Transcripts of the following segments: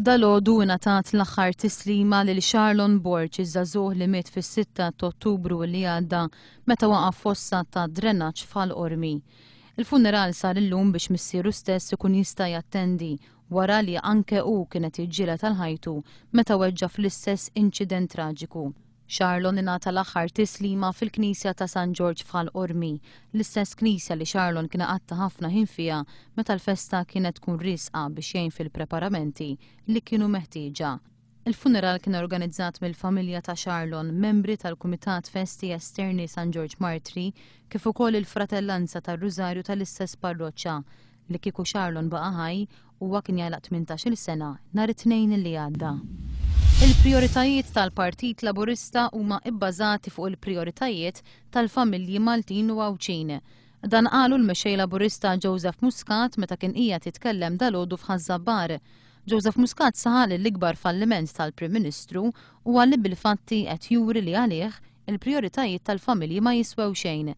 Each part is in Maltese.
Dalgħodu ngħatat l-aħħar tislima lil Sharlon Borch, iż-żagħżugħ li miet fis-6 ta' Ottubru li għadda meta waqaf fossa ta' drenaġġ f'Għall-Qormi. Il-funeral sar illum biex missieru stess ikun jista' jattendi wara li anke hu kienet jiġġieled għal ħajtu meta weġġa fl-istess inċident traġiku. Sharlon ingħata l-aħħar tislima fil-Knisja ta' San George f'Għall-Qormi, l-istess knisja li Sharlon kien qatta ħafna ħin fiha meta l-festa kienet tkun riesqa biex jgħin fil-preparamenti li kienu meħtieġa. Il-funeral kien organizzat mill-familja ta' Sharlon, membri tal-Kumitat Festi Esterni San George Martri, kif ukoll il-Fratellanza tar-Rużarju tal-istess parroċċa li kieku Sharlon baqa' ħaj huwa kien jagħlaq 18-il sena nhar it-Tnejn li għadda. Il-prijoritajiet tal-Partit Laburista huma bbażati fuq il-prijoritajiet tal-familji Maltin u Għawċin. Dan qalu l-mexxej Laburista Joseph Muscat meta kien qiegħed jitkellem dalgħodu f'Ħażabbar. Joseph Muscat saħal l-ikbar falliment tal-Prim Ministru huwa li bil-fatti qed juri li għalih il-prijoritajiet tal-familji ma jiswew xejn.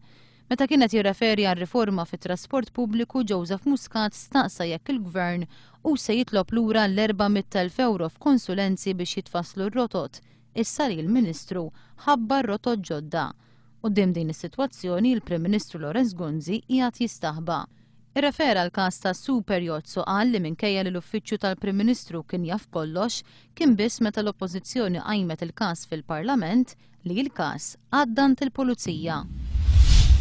Meta kienet jirreferi għal riforma fit-trasport pubbliku, Joseph Muscat staqsa jekk il-Gvern u se jitlob lura l-400,000 euro f'konsulenzi biex jitfasslu r-rotot. Issa li l-Ministru ħabbar rotot ġodda. Quddiem din is-sitwazzjoni il-Prim Ministru Lawrence Gunzi qiegħed jistaħba. Irrefera l-każ ta' Super Jozzo qal li minkejja li l-uffiċċju tal-Prim Ministru kien jaf kollox, kien biss meta l-Oppożizzjoni qajmet il-każ fil-Parlament li l-każ għaddant il-Pulizija.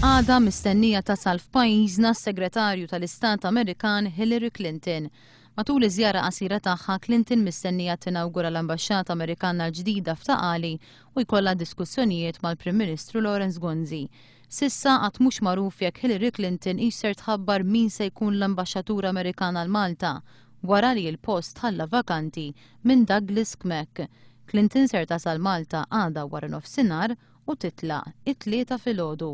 Għada mistennija tasal f'pajjiżna s-Segretarju tal-Istat Amerikan Hillary Clinton. Matul iż-żjara qasira tagħha, Clinton mistennija tinawgura l-Ambaxxata Amerikana l-ġdida f'Taqali u jkollha diskussjonijiet mal-Prim Ministru Lawrence Gunzi. Sissa qatt mhux magħruf jekk Hillary Clinton jisser tħabbar min se jkun l-Ambaxxatur Amerikan għal Malta wara li l-post ħalla vakanti minn Douglas Kmek. Clinton ser tasal Malta għada wara nofsinhar u titlaq it-tlieta filgħodu.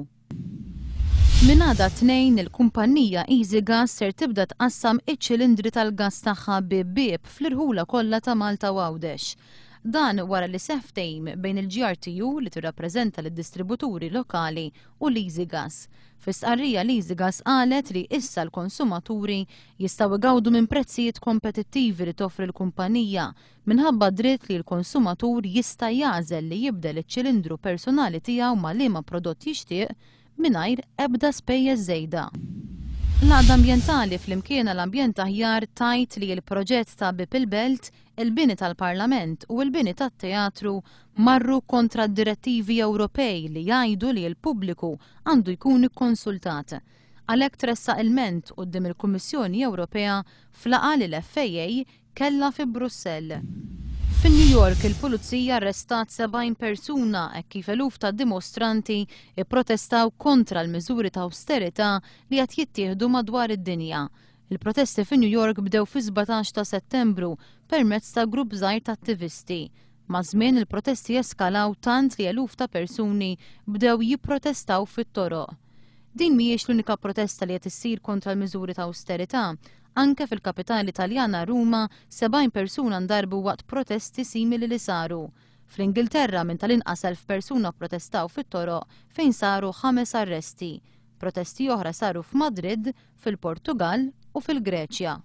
Min għada tnejn il-kumpanija EasyGas ser tibda tqassam iċ-ċilindri tal-gas tagħha bib fl-irħula kollha ta' Malta u Għawdex. Dan wara li seħħ ftehim bejn il-GRTU li tirrappreżenta lid-distributuri lokali u l-EasyGas. Fis-stqarrija l-EasyGas qalet li issa l-konsumaturi jistgħu igawdu minn prezzijiet kompetittivi li toffri l-kumpanija minħabba dritt li l-konsumatur jista' jagħżel li jibdel iċ-ċilindru personali tiegħu ma' liema prodott jixtieq mingħajr ebda spejjeż żejda. L-għaqda ambjentali fl-imkiena l-ambjent aħjar tajt li l-proġett ta' Bipil Belt, il-bini tal-Parlament u l-bini tat-teatru marru kontra d-direttivi Ewropej li jgħidu li l-pubbliku għandu jkun ikkonsultat. Għalhekk tressaq ilment quddiem il-Kummissjoni Ewropea f'laqgħa li l-FAA kellha fi Brussell. Fin-New York il-Pulizija arrestat 70 persuna hekk kif eluf ta' dimostranti ipprotestaw kontra l-miżuri ta' austerità li qed jittieħdu madwar id-dinja. Il-protesti fin New York bdew fi 17 ta' Settembru permezz ta' grupp żgħir ta' attivisti. Ma' żmien il-protesti eskalaw tant li eluf ta' persuni bdew jipprotestaw fit-toroq. Din mhijiex l-unika protesta li qed issir kontra l-miżuri ta' austerità. Anke fil-kapitali Taljana Ruma, 70 persuna ndarbu waqt protesti simili li saru. Fl-Ingilterra minn tal-inqas 1000 persuna protestaw fit-toroq fejn saru 5 arresti. Protesti oħra saru f'Madrid, fil-Portugal u fil-Greċja.